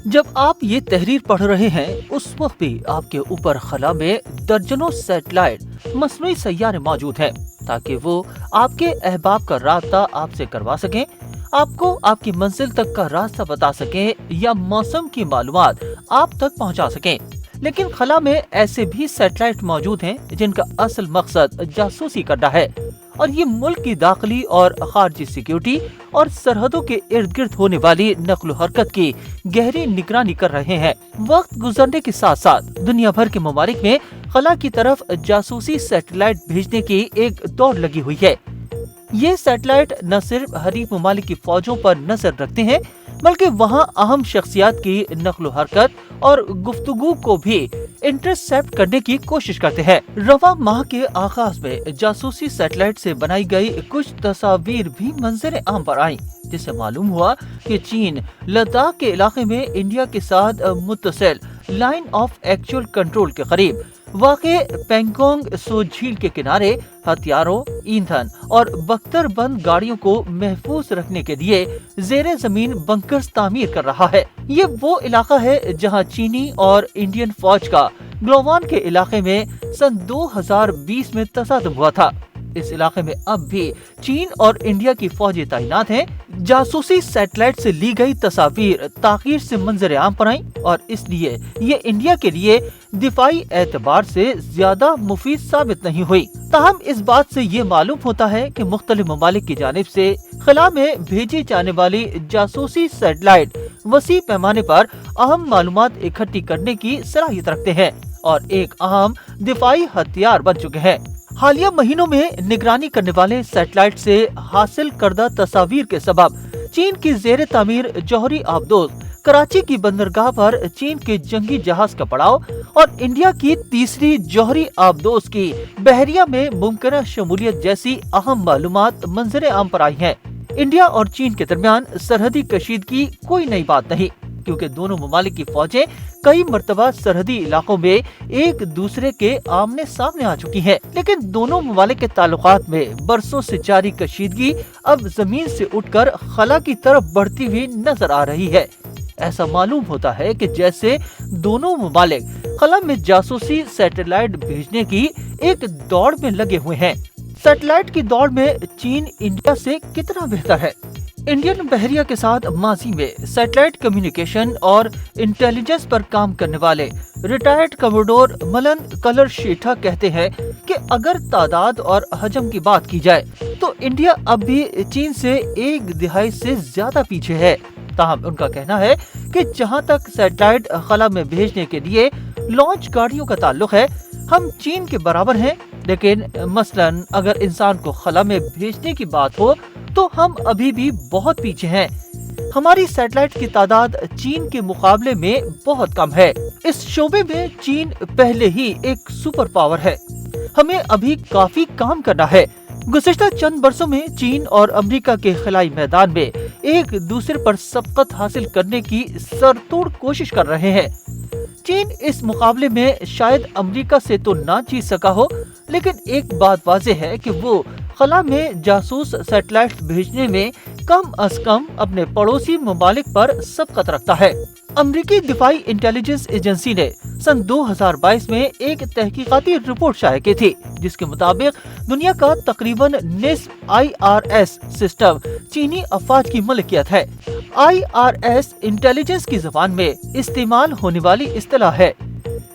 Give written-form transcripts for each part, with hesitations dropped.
جب آپ یہ تحریر پڑھ رہے ہیں اس وقت بھی آپ کے اوپر خلا میں درجنوں سیٹلائٹ مصنوعی سیارے موجود ہیں تاکہ وہ آپ کے احباب کا رابطہ آپ سے کروا سکیں، آپ کو آپ کی منزل تک کا راستہ بتا سکیں یا موسم کی معلومات آپ تک پہنچا سکیں۔ لیکن خلا میں ایسے بھی سیٹلائٹ موجود ہیں جن کا اصل مقصد جاسوسی کرنا ہے، اور یہ ملک کی داخلی اور خارجی سیکیورٹی اور سرحدوں کے ارد گرد ہونے والی نقل و حرکت کی گہری نگرانی کر رہے ہیں۔ وقت گزرنے کے ساتھ ساتھ دنیا بھر کے ممالک میں خلا کی طرف جاسوسی سیٹلائٹ بھیجنے کی ایک دوڑ لگی ہوئی ہے۔ یہ سیٹلائٹ نہ صرف حریف ممالک کی فوجوں پر نظر رکھتے ہیں بلکہ وہاں اہم شخصیات کی نقل و حرکت اور گفتگو کو بھی انٹرسیپٹ کرنے کی کوشش کرتے ہیں۔ رواں ماہ کے آغاز میں جاسوسی سیٹلائٹ سے بنائی گئی کچھ تصاویر بھی منظر عام پر آئیں، جس سے معلوم ہوا کہ چین لداخ کے علاقے میں انڈیا کے ساتھ متصل لائن آف ایکچوئل کنٹرول کے قریب واقع پینگونگ سو جھیل کے کنارے ہتھیاروں، ایندھن اور بختر بند گاڑیوں کو محفوظ رکھنے کے لیے زیر زمین بنکرز تعمیر کر رہا ہے۔ یہ وہ علاقہ ہے جہاں چینی اور انڈین فوج کا گلوان کے علاقے میں سن 2020 میں تصادم ہوا تھا۔ اس علاقے میں اب بھی چین اور انڈیا کی فوجیں تعینات ہیں۔ جاسوسی سیٹلائٹ سے لی گئی تصاویر تاخیر سے منظر عام پر آئیں اور اس لیے یہ انڈیا کے لیے دفاعی اعتبار سے زیادہ مفید ثابت نہیں ہوئی۔ تاہم اس بات سے یہ معلوم ہوتا ہے کہ مختلف ممالک کی جانب سے خلا میں بھیجی جانے والی جاسوسی سیٹلائٹ وسیع پیمانے پر اہم معلومات اکٹھی کرنے کی صلاحیت رکھتے ہیں اور ایک اہم دفاعی ہتھیار بن چکے ہیں۔ حالیہ مہینوں میں نگرانی کرنے والے سیٹلائٹ سے حاصل کردہ تصاویر کے سبب چین کی زیر تعمیر جوہری آبدوز کراچی کی بندرگاہ پر چین کے جنگی جہاز کا پڑاؤ اور انڈیا کی تیسری جوہری آبدوز کی بحریہ میں ممکنہ شمولیت جیسی اہم معلومات منظر عام پر آئی ہیں۔ انڈیا اور چین کے درمیان سرحدی کشیدگی کوئی نئی بات نہیں، کیونکہ دونوں ممالک کی فوجیں کئی مرتبہ سرحدی علاقوں میں ایک دوسرے کے آمنے سامنے آ چکی ہیں، لیکن دونوں ممالک کے تعلقات میں برسوں سے جاری کشیدگی اب زمین سے اٹھ کر خلا کی طرف بڑھتی ہوئی نظر آ رہی ہے۔ ایسا معلوم ہوتا ہے کہ جیسے دونوں ممالک خلا میں جاسوسی سیٹلائٹ بھیجنے کی ایک دوڑ میں لگے ہوئے ہیں۔ سیٹلائٹ کی دوڑ میں چین انڈیا سے کتنا بہتر ہے؟ انڈین بحریہ کے ساتھ ماضی میں سیٹلائٹ کمیونیکیشن اور انٹیلیجنس پر کام کرنے والے ریٹائرڈ کموڈور ملن کلر شیٹھا کہتے ہیں کہ اگر تعداد اور حجم کی بات کی جائے تو انڈیا اب بھی چین سے 1 دہائی سے زیادہ پیچھے ہے۔ تاہم ان کا کہنا ہے کہ جہاں تک سیٹلائٹ خلا میں بھیجنے کے لیے لانچ گاڑیوں کا تعلق ہے، ہم چین کے برابر ہیں، لیکن مثلاً اگر انسان کو خلا میں بھیجنے کی بات ہو تو ہم ابھی بھی بہت پیچھے ہیں۔ ہماری سیٹلائٹ کی تعداد چین کے مقابلے میں بہت کم ہے۔ اس شعبے میں چین پہلے ہی ایک سپر پاور ہے۔ ہمیں ابھی کافی کام کرنا ہے۔ گزشتہ چند برسوں میں چین اور امریکہ کے خلائی میدان میں ایک دوسرے پر سبقت حاصل کرنے کی سرتوڑ کوشش کر رہے ہیں۔ چین اس مقابلے میں شاید امریکہ سے تو نہ جیت سکا ہو، لیکن ایک بات واضح ہے کہ وہ خلا میں جاسوس سیٹلائٹ بھیجنے میں کم از کم اپنے پڑوسی ممالک پر سبقت رکھتا ہے۔ امریکی دفاعی انٹیلیجنس ایجنسی نے سن 2022 میں ایک تحقیقاتی رپورٹ شائع کی تھی، جس کے مطابق دنیا کا تقریباً نصف IRS سسٹم چینی افواج کی ملکیت ہے۔ IRS انٹیلیجنس کی زبان میں استعمال ہونے والی اصطلاح ہے۔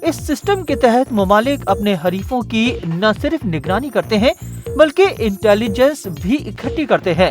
اس سسٹم کے تحت ممالک اپنے حریفوں کی نہ صرف نگرانی کرتے ہیں بلکہ انٹیلیجنس بھی اکٹھی کرتے ہیں۔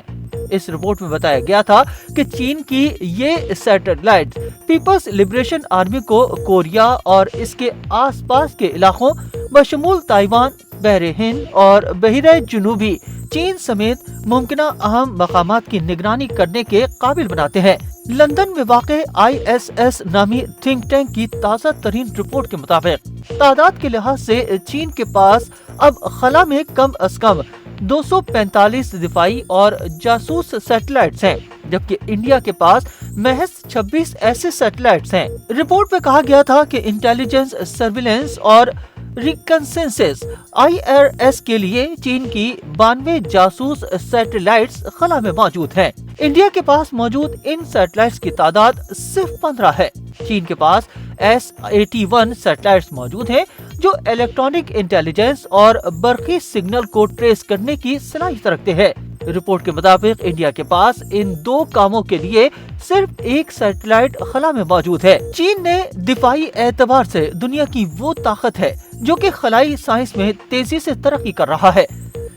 اس رپورٹ میں بتایا گیا تھا کہ چین کی یہ سیٹلائٹ پیپلز لبریشن آرمی کو کوریا اور اس کے آس پاس کے علاقوں بشمول تائیوان، بحر ہند اور بحیرہ جنوبی چین سمیت ممکنہ اہم مقامات کی نگرانی کرنے کے قابل بناتے ہیں۔ لندن میں واقع ISS نامی تھنک ٹینک کی تازہ ترین رپورٹ کے مطابق تعداد کے لحاظ سے چین کے پاس اب خلا میں کم از کم 245 دفاعی اور جاسوس سیٹلائٹس ہیں، جبکہ انڈیا کے پاس महज 26 ऐसे सैटेलाइट्स हैं। रिपोर्ट में कहा गया था कि इंटेलिजेंस, सर्विलेंस और रिकन्सेंसस IRS के लिए चीन की 92 जासूस सैटेलाइट्स खला में मौजूद हैं। इंडिया के पास मौजूद इन सैटेलाइट्स की तादाद सिर्फ 15 है। चीन के पास S81 सैटेलाइट्स मौजूद हैं जो इलेक्ट्रॉनिक इंटेलिजेंस और बरकी सिग्नल को ट्रेस करने की सलाहियत रखते हैं। रिपोर्ट के मुताबिक इंडिया के पास इन दो कामों के लिए सिर्फ एक सैटेलाइट खला में मौजूद है। चीन ने दिफाई एतबार से दुनिया की वो ताकत है जो कि खलाई साइंस में तेजी से तरक्की कर रहा है,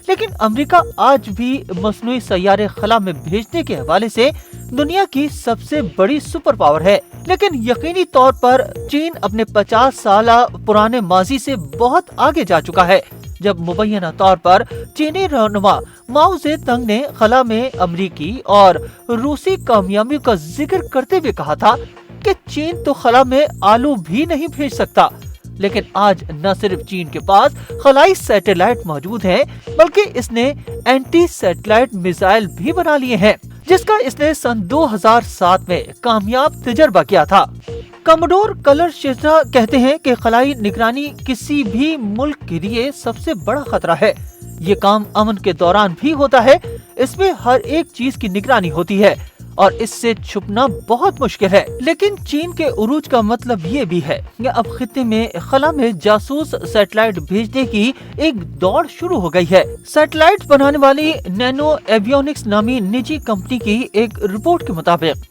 लेकिन अमेरिका आज भी मसनूई सैयारे खला में भेजने के हवाले से दुनिया की सबसे बड़ी सुपर पावर है। लेकिन यकीनी तौर पर चीन अपने 50 साल पुराने माजी से बहुत आगे जा चुका है, जब मुबैना तौर पर चीनी रहनुमा माओ ज़ेडुंग ने खला में अमरीकी और रूसी कामयाबियों का जिक्र करते हुए कहा था कि चीन तो खला में आलू भी नहीं भेज सकता। लेकिन आज न सिर्फ चीन के पास खलाई सैटेलाइट मौजूद हैं, बल्कि इसने एंटी सैटेलाइट मिसाइल भी बना लिए हैं, जिसका इसने सन 2007 में कामयाब तजर्बा किया था। कमोडोर कलर शेजरा कहते हैं कि खलाई निगरानी किसी भी मुल्क के लिए सबसे बड़ा खतरा है। ये काम अमन के दौरान भी होता है। इसमें हर एक चीज की निगरानी होती है और इससे छुपना बहुत मुश्किल है। लेकिन चीन के उरूज का मतलब ये भी है कि अब खित्ते में खला में जासूस सैटेलाइट भेजने की एक दौड़ शुरू हो गई है। सैटेलाइट बनाने वाली नैनो एवियोनिक्स नामी निजी कंपनी की एक रिपोर्ट के मुताबिक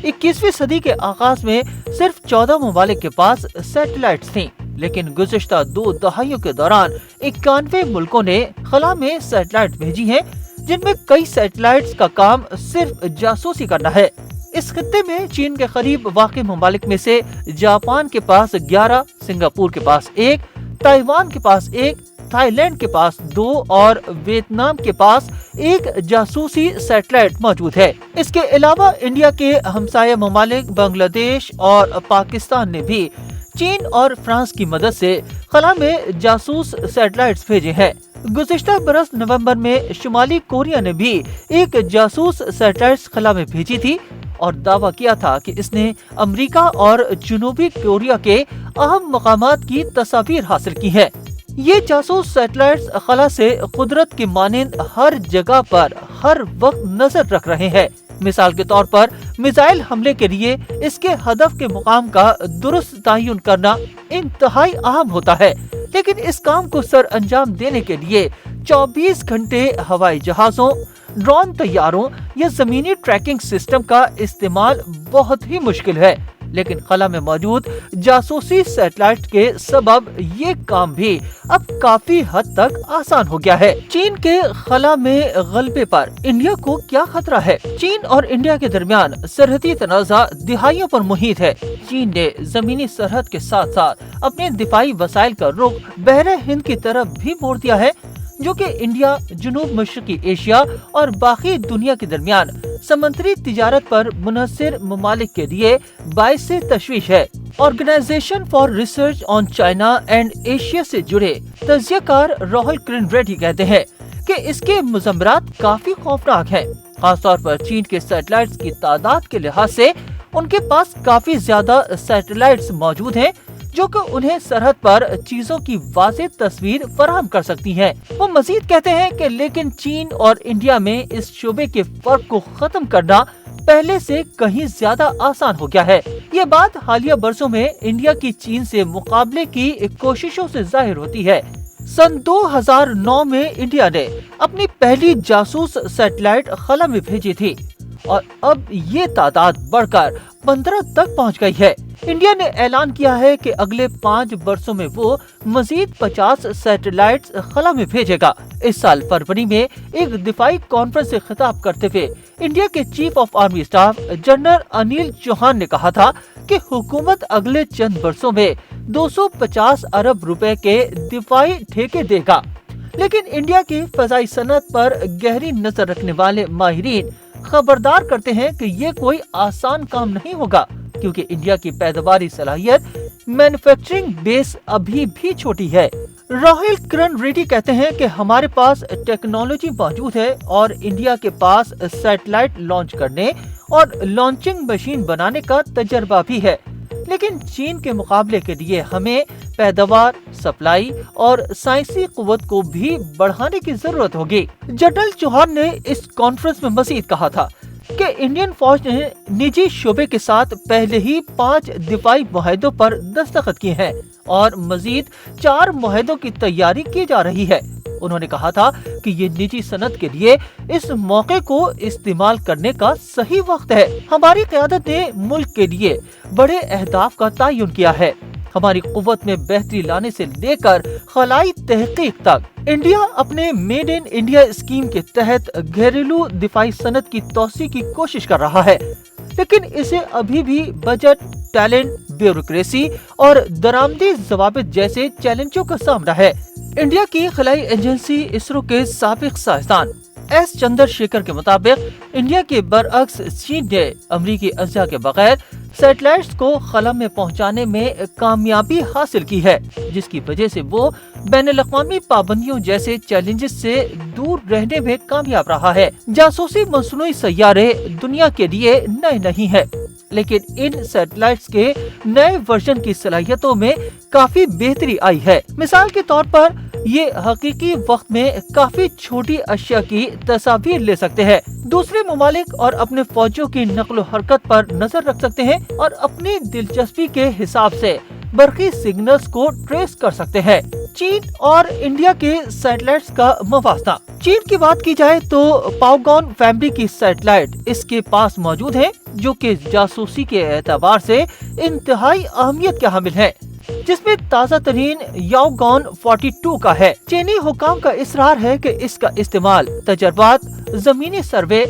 21वीं सदी के आगाज में सिर्फ 14 ममालिक के पास सैटेलाइट्स थी, लेकिन गुज़िश्ता 2 दहाइयों के दौरान 91 मुल्कों ने खला में सैटेलाइट भेजी हैं, जिनमें कई सैटेलाइट्स का काम सिर्फ जासूसी करना है। इस खित्ते में चीन के करीब वाक़ई ममालिक में से जापान के पास 11, सिंगापुर के पास 1, ताइवान के पास 1, थाईलैंड के पास 2 और वियतनाम के पास 1 जासूसी सैटेलाइट मौजूद है। इसके अलावा इंडिया के हमसाया ममालिक बांग्लादेश और पाकिस्तान ने भी चीन और फ्रांस की मदद से खला में जासूस सैटेलाइट्स भेजे हैं। गुज़िश्ता बरस नवंबर में शुमाली कोरिया ने भी एक जासूस सैटेलाइट खला में भेजी थी और दावा किया था कि इसने अमेरिका और जनूबी कोरिया के अहम मकामात की तस्वीर हासिल की है। ये जासूस सैटेलाइट्स खला से कुदरत की मानिंद हर जगह पर हर वक्त नजर रख रहे हैं। मिसाल के तौर पर मिसाइल हमले के लिए इसके हदफ के मुकाम का दुरुस्त तयन करना इंतहाई अहम होता है, लेकिन इस काम को सर अंजाम देने के लिए 24 घंटे हवाई जहाजों, ड्रोन तैयारों या जमीनी ट्रैकिंग सिस्टम का इस्तेमाल बहुत ही मुश्किल है। लेकिन खला में मौजूद जासूसी सैटेलाइट के सबब ये काम भी अब काफी हद तक आसान हो गया है। चीन के खला में गलबे पर इंडिया को क्या खतरा है? चीन और इंडिया के दरमियान सरहदी तनाज़ा दिहाइयों पर मुहित है। चीन ने जमीनी सरहद के साथ साथ अपने दिफाई वसाइल का रुख बहरे हिंद की तरफ भी मोड़ दिया है, जो कि इंडिया, जनूब मशरकी एशिया और बाकी दुनिया के दरमियान समुद्री तिजारत पर मुनहसर ममालिक के लिए बाइस से तशवीश है। Organisation for Research on China and Asia से जुड़े तज्जियाकार राहुल किरण रेड्डी कहते हैं कि इसके मुज़म्मरात काफी खौफनाक हैं। खासतौर पर चीन के सैटेलाइट्स की तादाद के लिहाज से उनके पास काफी ज्यादा सैटेलाइट्स मौजूद हैं, जो कि उन्हें सरहद पर चीजों की वाज़ेह तस्वीर फराहम कर सकती हैं। वो मजीद कहते हैं कि लेकिन चीन और इंडिया में इस शोबे के फर्क को खत्म करना पहले से कहीं ज्यादा आसान हो गया है। ये बात हालिया बरसों में इंडिया की चीन से मुकाबले की कोशिशों से जाहिर होती है। सन 2009 में इंडिया ने अपनी पहली जासूस सैटेलाइट खला में भेजी थी और अब ये तादाद बढ़कर 15 तक पहुंच गई है। इंडिया ने ऐलान किया है कि अगले 5 वर्षों में वो मजीद 50 सैटेलाइट्स खला में भेजेगा। इस साल फरवरी में एक दिफाई कॉन्फ्रेंस से खिताब करते हुए इंडिया के chief of army staff general Anil Chauhan ने कहा था कि हुकूमत अगले चंद वर्षों में 250 अरब रुपए के दिफाई ठेके देगा। लेकिन इंडिया की फजाई सनत पर गहरी नजर रखने वाले माहिरीन खबरदार करते हैं कि ये कोई आसान काम नहीं होगा, क्योंकि इंडिया की पैदावारी सलाहियत, मैन्युफैक्चरिंग बेस अभी भी छोटी है। राहुल किरण रेड्डी कहते हैं कि हमारे पास टेक्नोलॉजी मौजूद है और इंडिया के पास सैटेलाइट लॉन्च करने और लॉन्चिंग मशीन बनाने का तजर्बा भी है। लेकिन चीन के मुकाबले के लिए हमें पैदावार, सप्लाई और साइंसी कुव्वत को भी बढ़ाने की जरूरत होगी। जनरल चौहान ने इस कॉन्फ्रेंस में मजीद कहा था कि इंडियन फौज ने निजी शोबे के साथ पहले ही 5 दिफाई मुआहदों पर दस्तखत किए हैं और मजीद 4 मुआहदों की तैयारी की जा रही है। उन्होंने कहा था कि ये निजी सनत के लिए इस मौके को इस्तेमाल करने का सही वक्त है। हमारी क़यादत ने मुल्क के लिए बड़े अहदाफ का तयन किया है। हमारी कुव्वत में बेहतरी लाने से लेकर खलाई तहकीक तक इंडिया अपने मेड इन इंडिया स्कीम के तहत घरेलू दिफाई सनत की तोसी की कोशिश कर रहा है, लेकिन इसे अभी भी बजट, टैलेंट, ब्यूरोक्रेसी और दरामदी ज़वाबित जैसे चैलेंजों का सामना है। इंडिया की खलाई एजेंसी इसरो के साबिक साइंसदान एस चंद्रशेखर के मुताबिक इंडिया के बरअक्स चीन ने अमरीकी अज्जा के बगैर सैटेलाइट्स को खला में पहुंचाने में कामयाबी हासिल की है, जिसकी वजह से वो बैनुल-अक़वामी पाबंदियों जैसे चैलेंजेस से दूर रहने में कामयाब रहा है। जासूसी मसनूई सैयारे दुनिया के लिए नए नहीं है, लेकिन इन सैटेलाइट्स के नए वर्जन की सलाहियतों में काफी बेहतरी आई है। मिसाल के तौर पर ये हकीकी वक्त में काफी छोटी अशिया की तस्वीर ले सकते हैं, दूसरे ममालिक और अपने फौजियों की नक्लो हरकत पर नजर रख सकते हैं और अपनी दिलचस्पी के हिसाब से बरकी सिग्नल्स को ट्रेस कर सकते हैं। चीन और इंडिया के सैटेलाइट्स का मुवाजना। चीन की बात की जाए तो पाओगॉन फैमिली की सैटेलाइट इसके पास मौजूद है, जो कि जासूसी के एतबार से इंतहाई अहमियत के हामिल है, जिसमें ताज़ा तरीन याओगॉन 42 का है। चीनी हुकाम का इसरार है कि इसका इस्तेमाल तजर्बात, जमीनी सर्वे,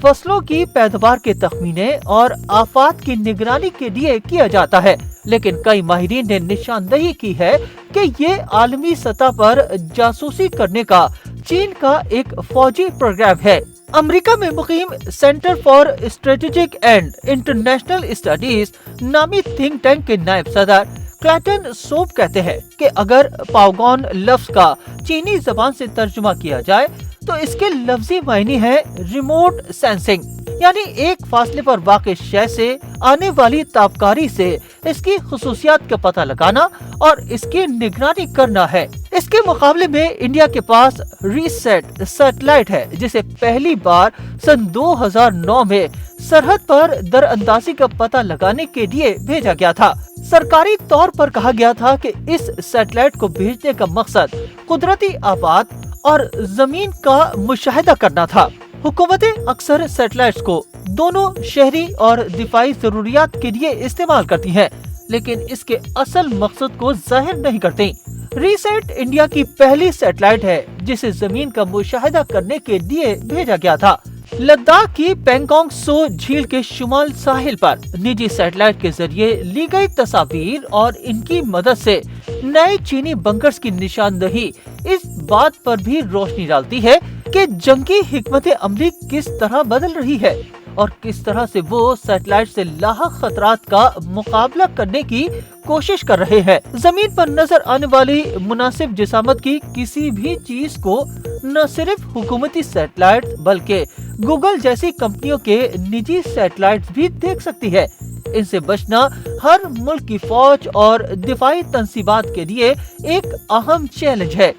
फसलों की पैदावार के तखमीने और आफात की निगरानी के लिए किया जाता है, लेकिन कई माहिरीन ने निशानदही की है कि ये आलमी सतह पर जासूसी करने का चीन का एक फौजी प्रोग्राम है। अमेरिका में मुकीम center for strategic and international studies नामी थिंक टैंक के नायब सदर क्लैटन सोप कहते हैं कि अगर पाओगॉन लफ्ज का चीनी जबान से तर्जुमा किया जाए तो इसके लफ्जी मायने है रिमोट सेंसिंग, यानी एक फासले पर वाक़ शय से आने वाली ताबकारी से इसकी खुसूसियात का पता लगाना और इसकी निगरानी करना है। इसके मुकाबले में इंडिया के पास रीसेट सैटेलाइट है, जिसे पहली बार सन 2009 में सरहद पर दरअंदाजी का पता लगाने के लिए भेजा गया था। सरकारी तौर पर कहा गया था कि इस सैटेलाइट को भेजने का मकसद कुदरती आफात और जमीन का मुशाहिदा करना था। हुकूमतें अक्सर सैटेलाइट्स को दोनों शहरी और दिफाई जरूरियात के लिए इस्तेमाल करती हैं, लेकिन इसके असल मकसद को जाहिर नहीं करती। रीसेट इंडिया की पहली सैटेलाइट है जिसे जमीन का मुशाहिदा करने के लिए भेजा गया था। लद्दाख की पेंगोंग सो झील के शुमाल साहिल पर निजी सैटेलाइट के जरिए ली गई तस्वीर और इनकी मदद से नए चीनी बंकर्स की निशानदही इस बात पर भी रोशनी डालती है कि जंगी हिकमत अमली किस तरह बदल रही है और किस तरह से वो सैटेलाइट से लाहक खतरात का मुकाबला करने की कोशिश कर रहे हैं। जमीन पर नजर आने वाली मुनासिब जिसामत की किसी भी चीज को न सिर्फ हुकूमती सैटेलाइट बल्कि गूगल जैसी कंपनियों के निजी सैटेलाइट भी देख सकती है। इनसे बचना हर मुल्क की फौज और दिफाई तंसीबात के लिए एक अहम चैलेंज है।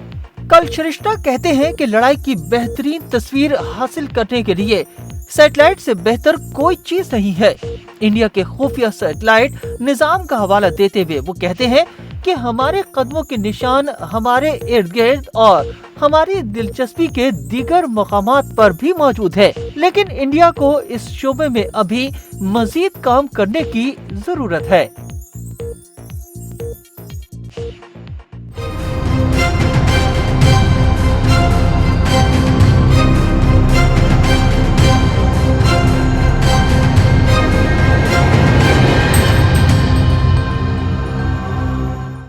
कल शरिश्ता कहते हैं कि लड़ाई की बेहतरीन तस्वीर हासिल करने के लिए सैटेलाइट से बेहतर कोई चीज नहीं है। इंडिया के खुफिया सैटेलाइट निजाम का हवाला देते हुए वो कहते हैं कि हमारे कदमों के निशान हमारे इर्द गिर्द और हमारी दिलचस्पी के दीगर मकामात पर भी मौजूद है, लेकिन इंडिया को इस शोबे में अभी मजीद काम करने की जरूरत है।